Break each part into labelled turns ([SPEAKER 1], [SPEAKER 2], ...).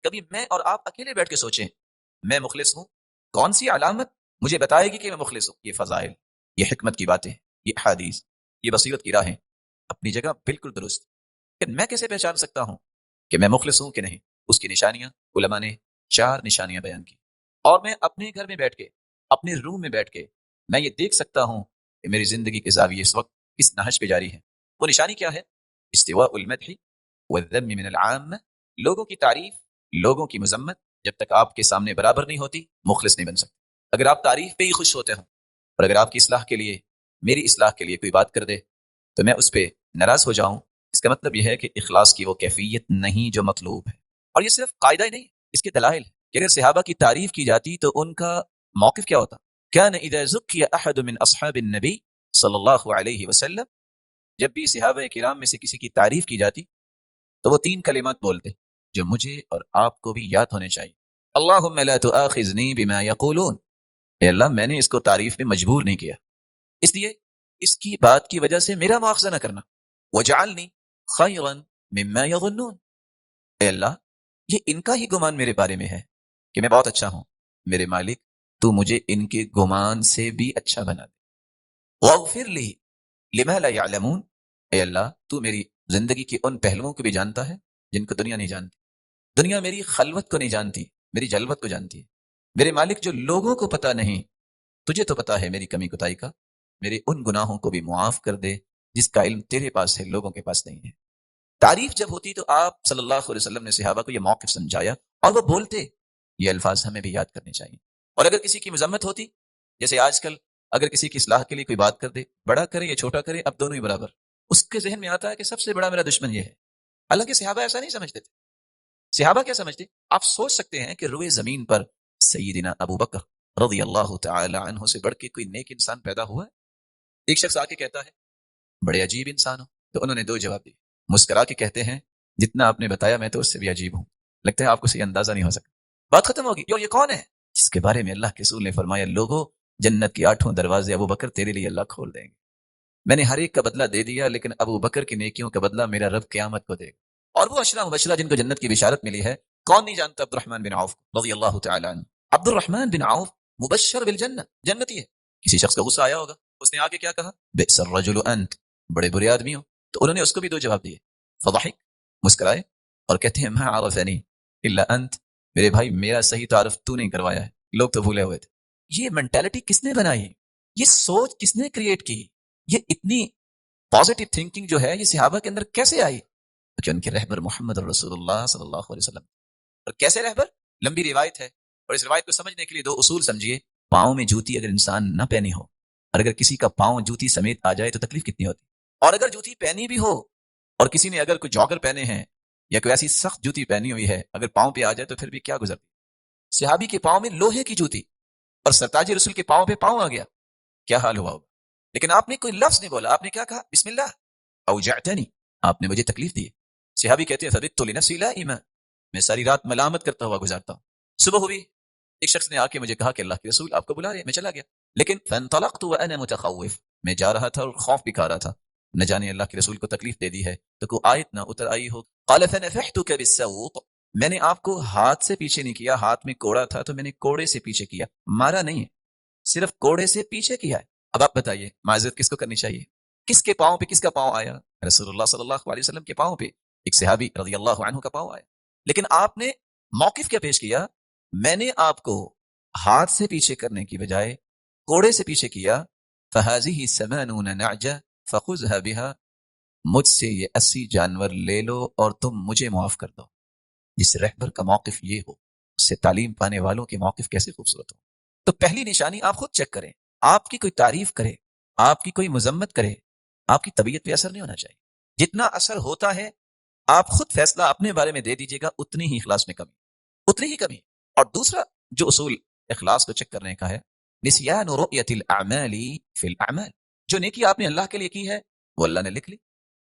[SPEAKER 1] کبھی میں اور آپ اکیلے بیٹھ کے سوچیں میں مخلص ہوں؟ کون سی علامت مجھے بتائے گی کہ میں مخلص ہوں؟ یہ فضائل، یہ حکمت کی باتیں، یہ احادیث، یہ بصیرت کی راہیں اپنی جگہ بالکل درست، لیکن میں کیسے پہچان سکتا ہوں کہ میں مخلص ہوں کہ نہیں؟ اس کی نشانیاں علماء نے 4 نشانیاں بیان کی، اور میں اپنے گھر میں بیٹھ کے، اپنے روم میں بیٹھ کے میں یہ دیکھ سکتا ہوں کہ میری زندگی کے زاویے اس وقت کس نہج پہ جاری ہے۔ وہ نشانی کیا ہے؟ استواء المدح والذم من العام، لوگوں کی تعریف، لوگوں کی مذمت جب تک آپ کے سامنے برابر نہیں ہوتی مخلص نہیں بن سکتے۔ اگر آپ تعریف پہ ہی خوش ہوتے ہوں اور اگر آپ کی اصلاح کے لیے، میری اصلاح کے لیے کوئی بات کر دے تو میں اس پہ ناراض ہو جاؤں، اس کا مطلب یہ ہے کہ اخلاص کی وہ کیفیت نہیں جو مطلوب ہے۔ اور یہ صرف قاعدہ ہی نہیں، اس کے دلائل ہیں کہ اگر صحابہ کی تعریف کی جاتی تو ان کا موقف کیا ہوتا؟ کان اذا زکی احد من اصحاب النبی صلی اللہ علیہ وسلم، جب بھی صحابہ کرام میں سے کسی کی تعریف کی جاتی تو وہ 3 کلمات بولتے جو مجھے اور آپ کو بھی یاد ہونے چاہیے۔ اللہم لا تؤاخذنی بما یقولون، اے اللہ میں نے اس کو تعریف میں مجبور نہیں کیا، اس لیے اس کی بات کی وجہ سے میرا مواخذہ نہ کرنا۔ وجعلنی خیرا مما یظنون، اے اللہ یہ ان کا ہی گمان میرے بارے میں ہے کہ میں بہت اچھا ہوں، میرے مالک تو مجھے ان کے گمان سے بھی اچھا بنا دے۔ واغفر لی لما لا یعلمون، اے اللہ تو میری زندگی کے ان پہلوؤں کو بھی جانتا ہے جن کو دنیا نہیں جانتی۔ دنیا میری خلوت کو نہیں جانتی، میری جلوت کو جانتی ہے۔ میرے مالک جو لوگوں کو پتہ نہیں، تجھے تو پتہ ہے میری کمی کوتاہی کا، میرے ان گناہوں کو بھی معاف کر دے جس کا علم تیرے پاس ہے لوگوں کے پاس نہیں ہے۔ تعریف جب ہوتی تو آپ صلی اللہ علیہ وسلم نے صحابہ کو یہ موقف سمجھایا اور وہ بولتے، یہ الفاظ ہمیں بھی یاد کرنے چاہیے۔ اور اگر کسی کی مذمت ہوتی، جیسے آج کل اگر کسی کی اصلاح کے لیے کوئی بات کر دے، بڑا کرے یا چھوٹا کرے اب دونوں ہی برابر، اس کے ذہن میں آتا ہے کہ سب سے بڑا میرا دشمن یہ ہے۔ حالانکہ صحابہ ایسا نہیں سمجھتے تھے۔ صحابہ کیا سمجھتے؟ آپ سوچ سکتے ہیں کہ روئے زمین پر سیدنا ابو بکر رضی اللہ تعالی عنہ سے بڑھ کے کوئی نیک انسان پیدا ہوا ہے؟ ایک شخص آ کے کہتا ہے بڑے عجیب انسان ہو، تو انہوں نے 2 جواب دیے، مسکرا کے کہتے ہیں جتنا آپ نے بتایا میں تو اس سے بھی عجیب ہوں، لگتا ہے آپ کو صحیح اندازہ نہیں ہو سکتا۔ بات ختم ہوگی۔ اور یہ کون ہے جس کے بارے میں اللہ کے رسول نے فرمایا لوگوں جنت کے 8 دروازے ابو بکر تیرے لیے اللہ کھول دیں گے۔ میں نے ہر ایک کا بدلہ دے دیا لیکن ابو بکر کی نیکیوں کا بدلہ میرا رب قیامت کو دے گا۔ اور وہ 10 مبشرہ جن کو جنت کی بشارت ملی ہے، کون نہیں جانتا؟ عبد الرحمن بن عوف رضی اللہ تعالی عنہ۔ عبد الرحمن بن عوف مبشر بالجنہ، جنتی ہے۔ کسی شخص کا غصہ آیا ہوگا، اس نے آگے کیا کہا؟ بئس الرجل انت، بڑے برے آدمی ہو۔ تو انہوں نے اس کو بھی 2 جواب دیے، فضحک، مسکرائے اور کہتے ہیں ما عرفنی الا انت، میرے بھائی میرا صحیح تعارف تو نہیں کروایا ہے، لوگ تو بھولے ہوئے تھے۔ یہ مینٹالٹی کس نے بنائی؟ یہ سوچ کس نے کریٹ کی؟ یہ اتنی پازیٹیو تھنکنگ جو ہے یہ صحابہ کے اندر کیسے آئی؟ کہ ان کے رہبر محمد رسول اللہ صلی اللہ علیہ وسلم۔ اور کیسے رہبر؟ لمبی روایت ہے، اور اس روایت کو سمجھنے کے لیے 2 اصول سمجھیے۔ پاؤں میں جوتی اگر انسان نہ پہنی ہو، اور اگر کسی کا پاؤں جوتی سمیت آ جائے تو تکلیف کتنی ہوتی، اور اگر جوتی پہنی بھی ہو اور کسی نے اگر کوئی جاگر پہنے ہیں یا کوئی ایسی سخت جوتی پہنی ہوئی ہے اگر پاؤں پہ آ جائے تو پھر بھی کیا گزرتی۔ صحابی کے پاؤں میں لوہے کی جوتی اور سرتاج رسول کے پاؤں پہ پاؤں آ گیا، کیا حال ہوا ہوگا؟ لیکن آپ نے کوئی لفظ نہیں بولا، آپ نے کیا کہا؟ بسم اللہ اوجعتنی، آپ نے مجھے تکلیف دی۔ صحابی کہتے ہیں فبت لنفسی لائما، میں ساری رات ملامت کرتا ہوا گزارتا ہوں۔ صبح ہوئی، ایک شخص نے آ کے مجھے کہا کہ اللہ کے رسول آپ کو بلا رہے ہیں، میں چلا گیا۔ لیکن فانطلقت وانا متخوف، میں جا رہا تھا اور خوف بھی کھا رہا تھا، نہ جانے اللہ کے رسول کو تکلیف دے دی ہے تو کوئی آیت نہ اتر آئی ہو۔ قال فنفحتك بالسوط، میں نے آپ کو ہاتھ سے پیچھے نہیں کیا، ہاتھ میں کوڑا تھا تو میں نے کوڑے سے پیچھے کیا، مارا نہیں ہے، صرف کوڑے سے پیچھے کیا ہے۔ اب آپ بتائیے معذرت کس کو کرنی چاہیے؟ کس کے پاؤں پہ کس کا پاؤں آیا؟ رسول اللہ صلی اللہ علیہ وسلم کے پاؤں پہ، ایک صحابی رضی اللہ عنہ کا پاؤں آیا۔ لیکن آپ نے موقف کیا پیش کیا؟ میں نے آپ کو ہاتھ سے پیچھے کرنے کی بجائے کوڑے سے پیچھے کیا۔ فَهَذِهِ 80 نعجة فَخُذْهَا بِهَا، مجھ سے یہ 80 جانور لے لو اور تم مجھے معاف کر دو۔ جس رہبر کا موقف یہ ہو اس سے تعلیم پانے والوں کے موقف کیسے خوبصورت ہو۔ تو پہلی نشانی آپ خود چیک کریں، آپ کی کوئی تعریف کرے، آپ کی کوئی مذمت کرے، آپ کی طبیعت پہ اثر نہیں ہونا چاہیے۔ جتنا اثر ہوتا ہے آپ خود فیصلہ اپنے بارے میں دے دیجیے گا، اتنی ہی اخلاص میں کمی، اتنی ہی کمی۔ اور دوسرا جو اصول اخلاص کو چیک کرنے کا ہے، نسیان رؤیت الاعمال فی الاعمال، جو نیکی آپ نے اللہ کے لیے کی ہے وہ اللہ نے لکھ لی،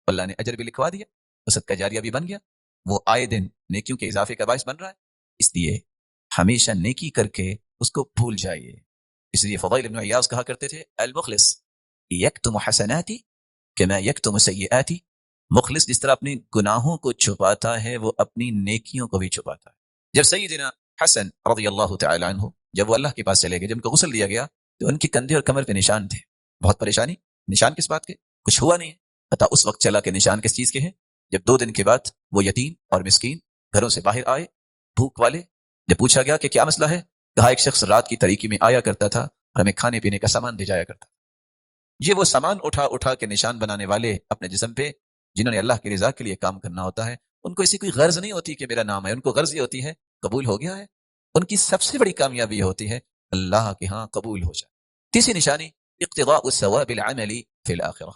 [SPEAKER 1] اللہ نے اجر بھی لکھوا دیا، صدقہ جاریہ بھی بن گیا، وہ آئے دن نیکیوں کے اضافے کا باعث بن رہا ہے۔ اس لیے ہمیشہ نیکی کر کے اس کو بھول جائیے۔ اس لیے فضیل ابن عیاض کہا کرتے تھے المخلص یکتم حسناتی کما یکتم سیئاتی، مخلص جس طرح اپنے گناہوں کو چھپاتا ہے وہ اپنی نیکیوں کو بھی چھپاتا ہے۔ جب سیدنا حسن رضی اللہ تعالی عنہ جب وہ اللہ کے پاس چلے گئے، جب ان کو غسل دیا گیا تو ان کے کندھے اور کمر پہ نشان تھے، بہت پریشانی، نشان کس بات کے؟ کچھ ہوا نہیں ہے، پتہ اس وقت چلا کہ نشان کس چیز کے ہیں، جب 2 دن کے بعد وہ یتیم اور مسکین گھروں سے باہر آئے، بھوک والے، جب پوچھا گیا کہ کیا مسئلہ ہے، کہا ایک شخص رات کی تاریکی میں آیا کرتا تھا اور ہمیں کھانے پینے کا سامان بھیجایا کرتا تھا۔ یہ وہ سامان اٹھا اٹھا کے نشان بنانے والے اپنے جسم پہ، جنہوں نے اللہ کی رضا کے لیے کام کرنا ہوتا ہے، ان کو اسی کوئی غرض نہیں ہوتی کہ میرا نام ہے، ان کو غرض یہ ہوتی ہے قبول ہو گیا ہے۔ ان کی سب سے بڑی کامیابی یہ ہوتی ہے اللہ کے ہاں قبول ہو جائے۔ تیسری نشانی اقتضاء الثواب العملی فی الآخرہ،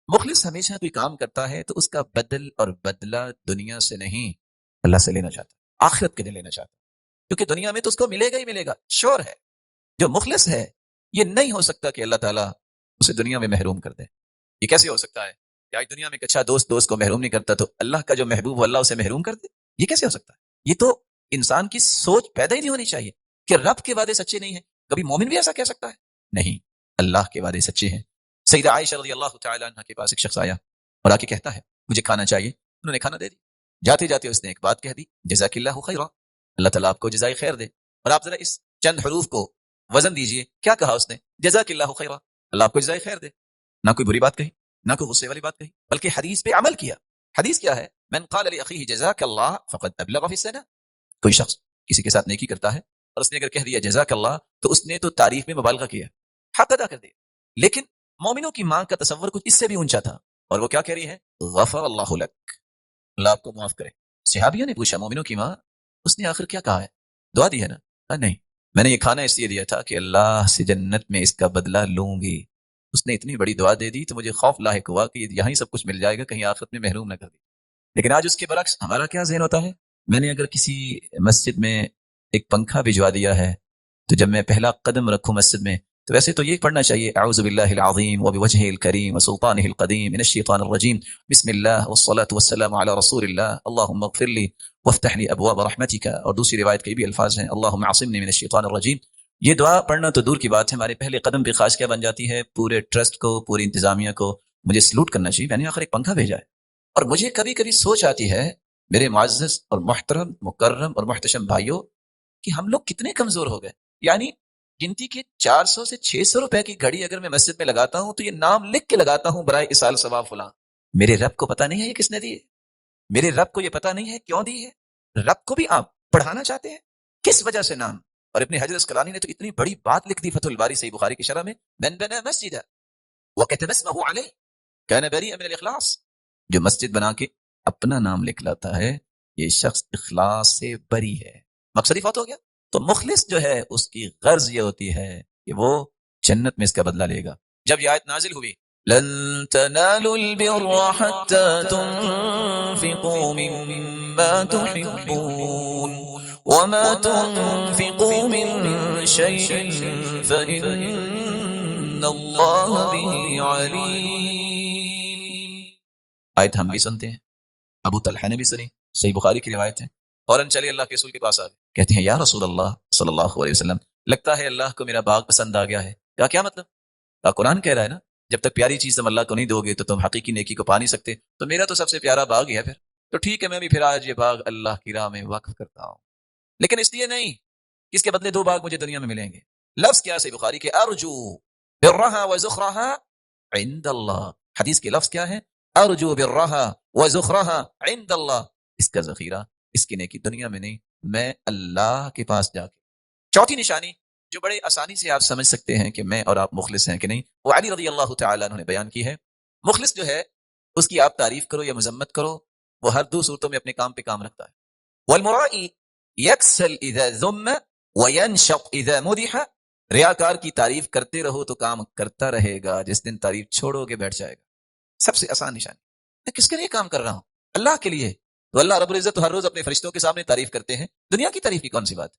[SPEAKER 1] مخلص ہمیشہ کوئی کام کرتا ہے تو اس کا بدل اور بدلہ دنیا سے نہیں اللہ سے لینا چاہتا، آخرت کے لیے لینا چاہتا، کیونکہ دنیا میں تو اس کو ملے گا ہی ملے گا، شور ہے۔ جو مخلص ہے یہ نہیں ہو سکتا کہ اللہ تعالیٰ اسے دنیا میں محروم کر دے۔ یہ کیسے ہو سکتا ہے کہ آج دنیا میں ایک اچھا دوست کو محروم نہیں کرتا تو اللہ کا جو محبوب ہو اللہ اسے محروم کر دے؟ یہ کیسے ہو سکتا ہے؟ یہ تو انسان کی سوچ پیدا ہی نہیں ہونی چاہیے کہ رب کے وعدے سچے نہیں ہیں۔ کبھی مومن بھی ایسا کہہ سکتا ہے؟ نہیں، اللہ کے وعدے سچے ہیں۔ سیدہ عائشہ رضی اللہ تعالی عنہ کے پاس ایک شخص آیا اور آ کے کہتا ہے مجھے کھانا چاہیے، انہوں نے کھانا دے دی، جاتے جاتے اس نے ایک بات کہہ دی، جزاک اللہ خیرا، اللہ تعالیٰ آپ کو جزائے خیر دے۔ اور آپ ذرا اس چند حروف کو وزن دیجئے، کیا کہا اس نے؟ جزاک اللہ خیرا، اللہ آپ کو جزائے خیر دے۔ نہ کوئی بری بات کہی، نہ کوئی غصے والی بات کہی، بلکہ حدیث پہ عمل کیا۔ حدیث کیا ہے؟ من قال لاخیہ جزاک اللہ فقد ابلغ فی السنہ، کوئی شخص کسی کے ساتھ نیکی کرتا ہے اور اس نے اگر کہہ دیا جزاک اللہ تو اس نے تو تعریف میں مبالغہ کیا، حق ادا کر دیا۔ لیکن مومنوں کی ماں کا تصور کچھ اس سے بھی اونچا تھا، اور وہ کیا کہہ رہی ہے؟ غفر اللہ لک، اللہ آپ کو معاف کرے۔ صحابیہ نے پوچھا مومنوں کی ماں، اس نے آخر کیا کہا ہے؟ دعا دی ہے نا؟ نہیں، میں نے یہ کھانا اس لیے دیا تھا کہ اللہ سے جنت میں اس کا بدلہ لوں گی۔ اس نے اتنی بڑی دعا دے دی تو مجھے خوف لاحق ہوا کہ یہاں ہی سب کچھ مل جائے گا، کہیں آخرت میں محروم نہ کر دی۔ لیکن آج اس کے برعکس ہمارا کیا ذہن ہوتا ہے؟ میں نے اگر کسی مسجد میں ایک پنکھا بھجوا دیا ہے تو جب میں پہلا قدم رکھوں مسجد میں تو ویسے تو یہ پڑھنا چاہیے اعوذ باللہ العظیم وبوجہہ الکریم وسلطانہ القدیم من الشیطان الرجیم بسم اللہ والصلاة والسلام علی رسول اللہ اللہم اغفر لی وافتح لی ابواب رحمتک، اور دوسری روایت کے بھی الفاظ ہیں اللہم عصمنی من الشیطان الرجیم۔ یہ دعا پڑھنا تو دور کی بات ہے، ہمارے پہلے قدم پہ خاص کیا بن جاتی ہے؟ پورے ٹرسٹ کو، پوری انتظامیہ کو مجھے سلوٹ کرنا چاہیے، میں نے آخر ایک پنکھا بھیجا ہے۔ اور مجھے کبھی کبھی سوچ آتی ہے میرے معزز اور محترم مکرم اور محتشم بھائیوں کہ ہم لوگ کتنے کمزور ہو گئے۔ یعنی گنتی کے 400 سے 600 روپے کی گھڑی اگر میں مسجد میں لگاتا ہوں تو یہ نام لکھ کے لگاتا ہوں برائے اصال ثواب فلاں۔ میرے رب کو پتہ نہیں ہے یہ کس نے دی ہے، میرے رب کو یہ پتہ نہیں ہے کیوں دی ہے۔ رب کو بھی آپ پڑھانا چاہتے ہیں، کس وجہ سے نام؟ اور ابن حجر اسقلانی نے تو اتنی بڑی بات لکھ دی فتح الباری صحیح بخاری کی شرح میں، من بنا مسجد وكتب اسمه عليه كان بريئا من الاخلاص، جو مسجد بنا کے اپنا نام لکھ لاتا ہے یہ شخص اخلاص سے بری ہے۔ مقصد ہی فوت ہو گیا۔ تو مخلص جو ہے اس کی غرض یہ ہوتی ہے کہ وہ جنت میں اس کا بدلہ لے گا۔ جب یہ آیت نازل ہوئی لن تنالوا البر حتى تنفقوا مما تحبون وما تنفقوا من شيء فإن الله به عليم۔ آیت ہم بھی سنتے ہیں، ابو طلحہ نے بھی سنی، صحیح بخاری کی روایت ہے۔ فوراً چلے اللہ کے رسول کے پاس آ گئے، کہتے ہیں یا رسول اللہ صلی اللہ علیہ وسلم، لگتا ہے اللہ کو میرا باغ پسند آ گیا ہے۔ کیا مطلب؟ قرآن کہہ رہا ہے نا جب تک پیاری چیز تم اللہ کو نہیں دو گے تو تم حقیقی نیکی کو پا نہیں سکتے، تو میرا تو سب سے پیارا باغ ہی ہے، پھر تو ٹھیک ہے میں بھی پھر آج یہ باغ اللہ کی راہ میں وقف کرتا ہوں، لیکن اس لیے نہیں اس کے بدلے 2 باغ مجھے دنیا میں ملیں گے۔ لفظ کیا صحیح بخاری کے ارجو برها وزخرها عند اللہ، حدیث کے لفظ کیا ہے؟ ارجو برها وزخرها عند اللہ، اس کا ذخیرہ اس کی نیکی دنیا میں نہیں، میں اللہ کے پاس جا کے۔ چوتھی نشانی جو بڑے آسانی سے آپ سمجھ سکتے ہیں کہ میں اور آپ مخلص ہیں کہ نہیں، وہ علی رضی اللہ تعالیٰ عنہ نے بیان کی ہے۔ مخلص جو ہے اس کی آپ تعریف کرو یا مذمت کرو، وہ ہر 2 صورتوں میں اپنے کام پہ کام رکھتا ہے۔ والمرائی یکسل اذا ذم وینشق اذا مدح، ریاکار کی تعریف کرتے رہو تو کام کرتا رہے گا، جس دن تعریف چھوڑو گے بیٹھ جائے گا۔ سب سے آسان نشانی، میں کس کے لیے کام کر رہا ہوں؟ اللہ کے لیے۔ تو اللہ رب العزت ہر روز اپنے فرشتوں کے سامنے تعریف کرتے ہیں، دنیا کی تعریف کی کون سی بات؟